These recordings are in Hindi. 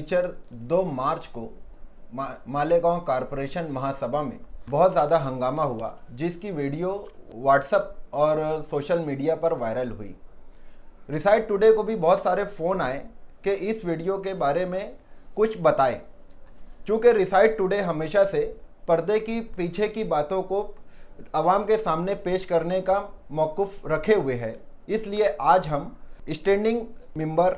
शनिचर 2 मार्च को मालेगांव कारपोरेशन महासभा में बहुत ज़्यादा हंगामा हुआ, जिसकी वीडियो व्हाट्सएप और सोशल मीडिया पर वायरल हुई। रिसाइट टुडे को भी बहुत सारे फ़ोन आए कि इस वीडियो के बारे में कुछ बताएं। चूँकि रिसाइट टुडे हमेशा से पर्दे की पीछे की बातों को आवाम के सामने पेश करने का मौक़िफ़ रखे हुए है, इसलिए आज हम स्टैंडिंग मेंबर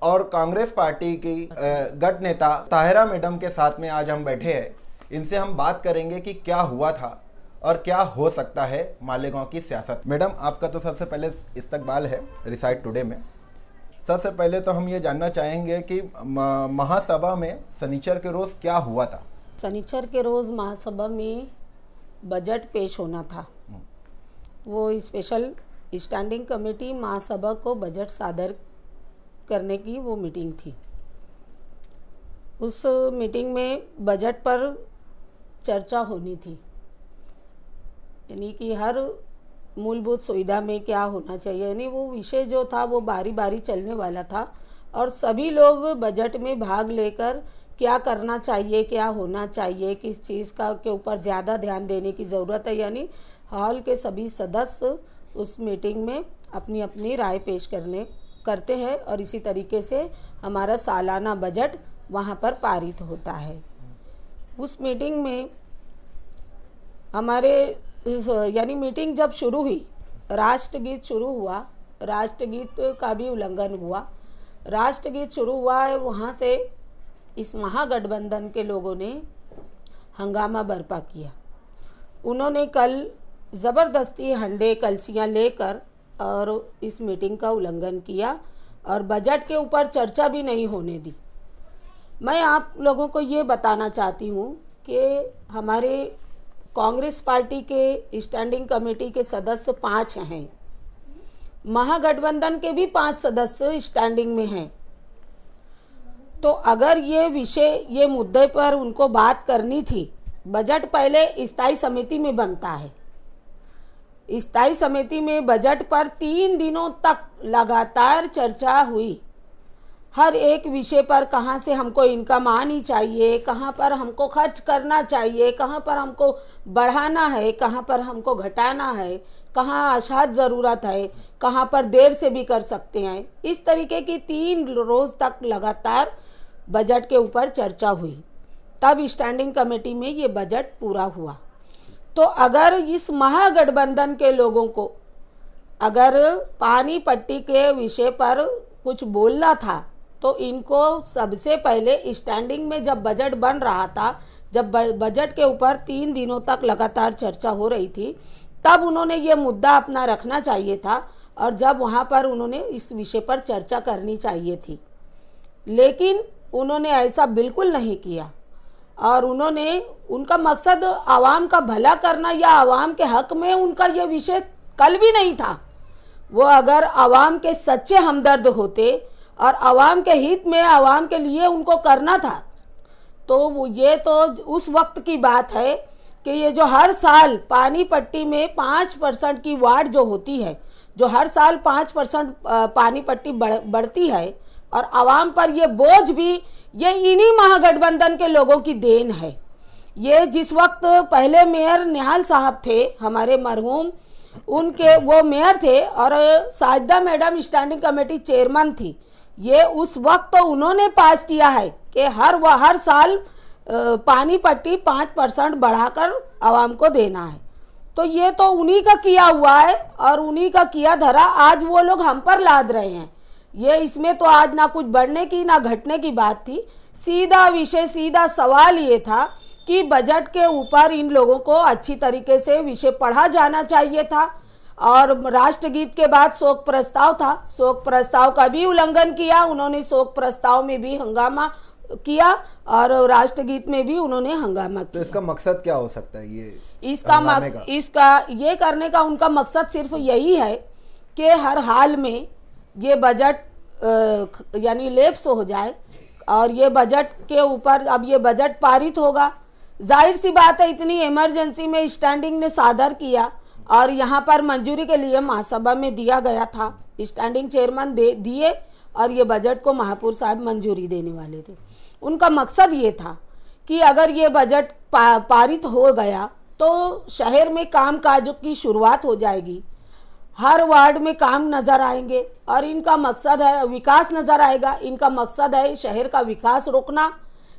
और कांग्रेस पार्टी की गट नेता ताहिरा मैडम के साथ में आज हम बैठे हैं। इनसे हम बात करेंगे कि क्या हुआ था और क्या हो सकता है मालेगांव की सियासत। मैडम, आपका तो सबसे पहले इस्तकबाल है रिसाइट टुडे में। सबसे पहले तो हम ये जानना चाहेंगे कि महासभा में शनिचर के रोज़ क्या हुआ था। शनिचर के रोज़ महासभा में बजट पेश होना था। वो स्पेशल स्टैंडिंग कमेटी महासभा को बजट सादर करने की वो मीटिंग थी। उस मीटिंग में बजट पर चर्चा होनी थी, यानी कि हर मूलभूत सुविधा में क्या होना चाहिए, यानी वो विषय जो था वो बारी बारी चलने वाला था और सभी लोग बजट में भाग लेकर क्या करना चाहिए, क्या होना चाहिए, किस चीज़ का के ऊपर ज़्यादा ध्यान देने की ज़रूरत है, यानी हॉल के सभी सदस्य उस मीटिंग में अपनी अपनी राय पेश करते हैं और इसी तरीके से हमारा सालाना बजट वहाँ पर पारित होता है। उस मीटिंग में हमारे यानी मीटिंग जब शुरू हुई, राष्ट्रगीत शुरू हुआ, राष्ट्रगीत का भी उल्लंघन हुआ। राष्ट्रगीत शुरू हुआ है, वहाँ से इस महागठबंधन के लोगों ने हंगामा बर्पा किया। उन्होंने कल ज़बरदस्ती हंडे कलसियाँ लेकर और इस मीटिंग का उल्लंघन किया और बजट के ऊपर चर्चा भी नहीं होने दी। मैं आप लोगों को ये बताना चाहती हूँ कि हमारे कांग्रेस पार्टी के स्टैंडिंग कमेटी के सदस्य 5 हैं, महागठबंधन के भी 5 सदस्य स्टैंडिंग में हैं। तो अगर ये विषय, ये मुद्दे पर उनको बात करनी थी, बजट पहले स्थायी समिति में बनता है। स्थायी समिति में बजट पर 3 दिनों तक लगातार चर्चा हुई। हर एक विषय पर कहाँ से हमको इनकम आनी चाहिए, कहाँ पर हमको खर्च करना चाहिए, कहाँ पर हमको बढ़ाना है, कहाँ पर हमको घटाना है, कहाँ आशात ज़रूरत है, कहाँ पर देर से भी कर सकते हैं। इस तरीके की 3 रोज़ तक लगातार बजट के ऊपर चर्चा हुई। तब स्टैंडिंग कमेटी में ये बजट पूरा हुआ। तो अगर इस महागठबंधन के लोगों को अगर पानी पट्टी के विषय पर कुछ बोलना था तो इनको सबसे पहले स्टैंडिंग में जब बजट बन रहा था, जब बजट के ऊपर 3 दिनों तक लगातार चर्चा हो रही थी, तब उन्होंने ये मुद्दा अपना रखना चाहिए था और जब वहाँ पर उन्होंने इस विषय पर चर्चा करनी चाहिए थी। लेकिन उन्होंने ऐसा बिल्कुल नहीं किया और उनका मकसद आवाम का भला करना या आवाम के हक में उनका ये विषय कल भी नहीं था। वो अगर आवाम के सच्चे हमदर्द होते और आवाम के हित में, आवाम के लिए उनको करना था, तो ये तो उस वक्त की बात है कि ये जो हर साल पानी पट्टी में 5% की वार्ड जो होती है, जो हर साल 5% पानी पट्टी बढ़ती है और आवाम पर ये बोझ भी ये इन्हीं महागठबंधन के लोगों की देन है। ये जिस वक्त पहले मेयर निहाल साहब थे, हमारे मरहूम, उनके वो मेयर थे और Sajida madam standing committee chairman थी। ये उस वक्त तो उन्होंने पास किया है कि हर साल पानी पट्टी 5% बढ़ाकर आवाम को देना है। तो ये तो उन्हीं का किया हुआ है और उन्हीं का किया धरा आज वो लोग हम पर लाद रहे हैं। ये इसमें तो आज ना कुछ बढ़ने की ना घटने की बात थी। सीधा विषय, सीधा सवाल ये था कि बजट के ऊपर इन लोगों को अच्छी तरीके से विषय पढ़ा जाना चाहिए था और राष्ट्रगीत के बाद शोक प्रस्ताव था, शोक प्रस्ताव का भी उल्लंघन किया उन्होंने। शोक प्रस्ताव में भी हंगामा किया और राष्ट्रगीत में भी उन्होंने हंगामा किया। तो इसका मकसद क्या हो सकता है? इसका ये करने का उनका मकसद सिर्फ यही है कि हर हाल में ये बजट यानी लैप्स हो जाए और ये बजट के ऊपर अब ये बजट पारित होगा। जाहिर सी बात है, इतनी इमरजेंसी में स्टैंडिंग ने सादर किया और यहाँ पर मंजूरी के लिए महासभा में दिया गया था, स्टैंडिंग चेयरमैन दिए और ये बजट को महापौर साहब मंजूरी देने वाले थे। उनका मकसद ये था कि अगर ये बजट पारित हो गया तो शहर में कामकाज की शुरुआत हो जाएगी, हर वार्ड में काम नजर आएंगे और इनका मकसद है विकास नजर आएगा। इनका मकसद है शहर का विकास रोकना,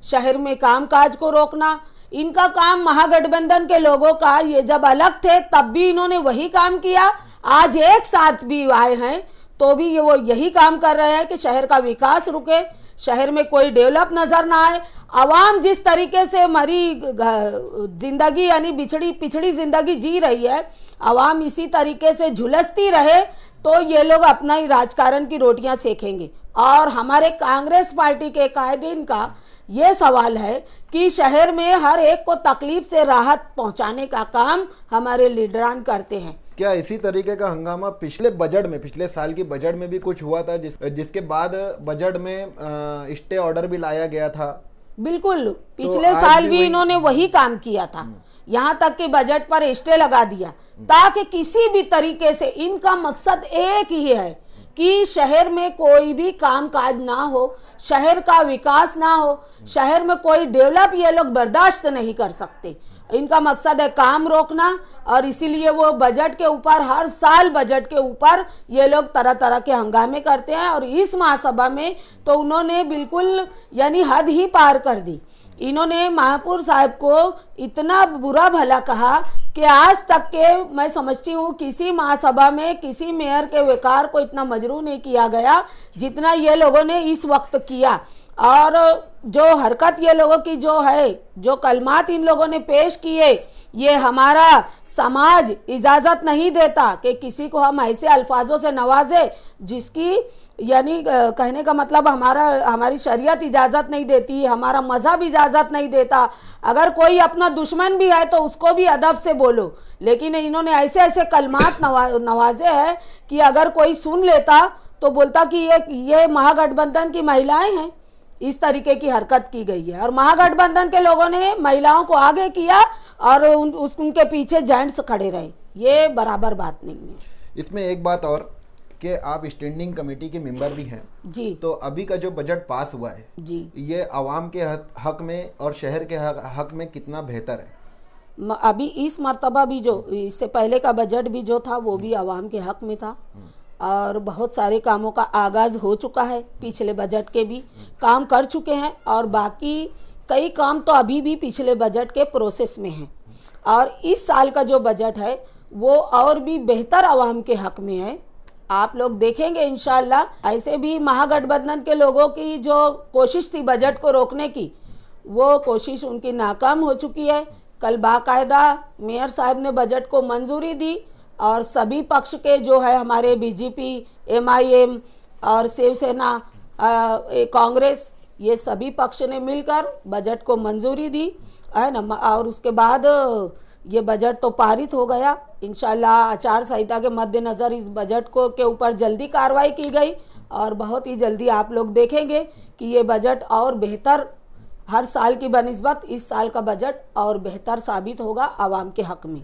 शहर में कामकाज को रोकना। इनका काम महागठबंधन के लोगों का, ये जब अलग थे तब भी इन्होंने वही काम किया, आज एक साथ भी आए हैं तो भी वो यही काम कर रहे हैं कि शहर का विकास रुके, शहर में कोई डेवलप नजर ना आए। आवाम जिस तरीके से मरी जिंदगी यानी पिछड़ी जिंदगी जी रही है, आवाम इसी तरीके से झुलसती रहे तो ये लोग अपना ही राजकारण की रोटियां सेकेंगे। और हमारे कांग्रेस पार्टी के कायदीन का ये सवाल है कि शहर में हर एक को तकलीफ से राहत पहुंचाने का काम हमारे लीडरान करते हैं। क्या इसी तरीके का हंगामा पिछले साल की बजट में भी कुछ हुआ था, जिसके बाद बजट में स्टे ऑर्डर भी लाया गया था? बिल्कुल, पिछले साल भी इन्होंने वही काम किया था, यहाँ तक कि बजट पर स्टे लगा दिया ताकि किसी भी तरीके से, इनका मकसद एक ही है कि शहर में कोई भी कामकाज ना हो, शहर का विकास ना हो, शहर में कोई डेवलप ये लोग बर्दाश्त नहीं कर सकते। इनका मकसद है काम रोकना और इसीलिए वो बजट के ऊपर, हर साल बजट के ऊपर ये लोग तरह तरह के हंगामे करते हैं। और इस महासभा में तो उन्होंने बिल्कुल यानी हद ही पार कर दी। इन्होंने महापौर साहब को इतना बुरा भला कहा कि आज तक के मैं समझती हूँ किसी महासभा में किसी मेयर के विकार को इतना मजरू नहीं किया गया जितना ये लोगों ने इस वक्त किया। और जो हरकत ये लोगों की जो है, जो कलमात इन लोगों ने पेश किए, ये हमारा समाज इजाजत नहीं देता कि किसी को हम ऐसे अल्फाजों से नवाजे जिसकी यानी कहने का मतलब हमारी शरीयत इजाजत नहीं देती, हमारा मजहब इजाजत नहीं देता। अगर कोई अपना दुश्मन भी है तो उसको भी अदब से बोलो, लेकिन इन्होंने ऐसे ऐसे कलमात नवाजे हैं कि अगर कोई सुन लेता तो बोलता कि ये महागठबंधन की महिलाएं हैं। इस तरीके की हरकत की गई है और महागठबंधन के लोगों ने महिलाओं को आगे किया और उनके पीछे जेंट्स खड़े रहे। ये बराबर बात नहीं है। इसमें एक बात और कि आप स्टैंडिंग कमेटी के मेंबर भी हैं जी, तो अभी का जो बजट पास हुआ है जी, ये आवाम के हक में और शहर के हक में कितना बेहतर है? अभी इस मर्तबा भी जो इससे पहले का बजट भी जो था वो भी आवाम के हक में था और बहुत सारे कामों का आगाज हो चुका है। पिछले बजट के भी काम कर चुके हैं और बाकी कई काम तो अभी भी पिछले बजट के प्रोसेस में हैं। और इस साल का जो बजट है वो और भी बेहतर आवाम के हक में है। आप लोग देखेंगे इंशाअल्लाह। ऐसे भी महागठबंधन के लोगों की जो कोशिश थी बजट को रोकने की, वो कोशिश उनकी नाकाम हो चुकी है। कल बाकायदा मेयर साहब ने बजट को मंजूरी दी और सभी पक्ष के जो है हमारे बीजेपी, MIM और शिवसेना, कांग्रेस, ये सभी पक्ष ने मिलकर बजट को मंजूरी दी है ना। और उसके बाद ये बजट तो पारित हो गया। इंशाल्लाह आचार संहिता के मद्देनजर इस बजट को के ऊपर जल्दी कार्रवाई की गई और बहुत ही जल्दी आप लोग देखेंगे कि ये बजट और बेहतर, हर साल की बनिस्बत इस साल का बजट और बेहतर साबित होगा आवाम के हक में।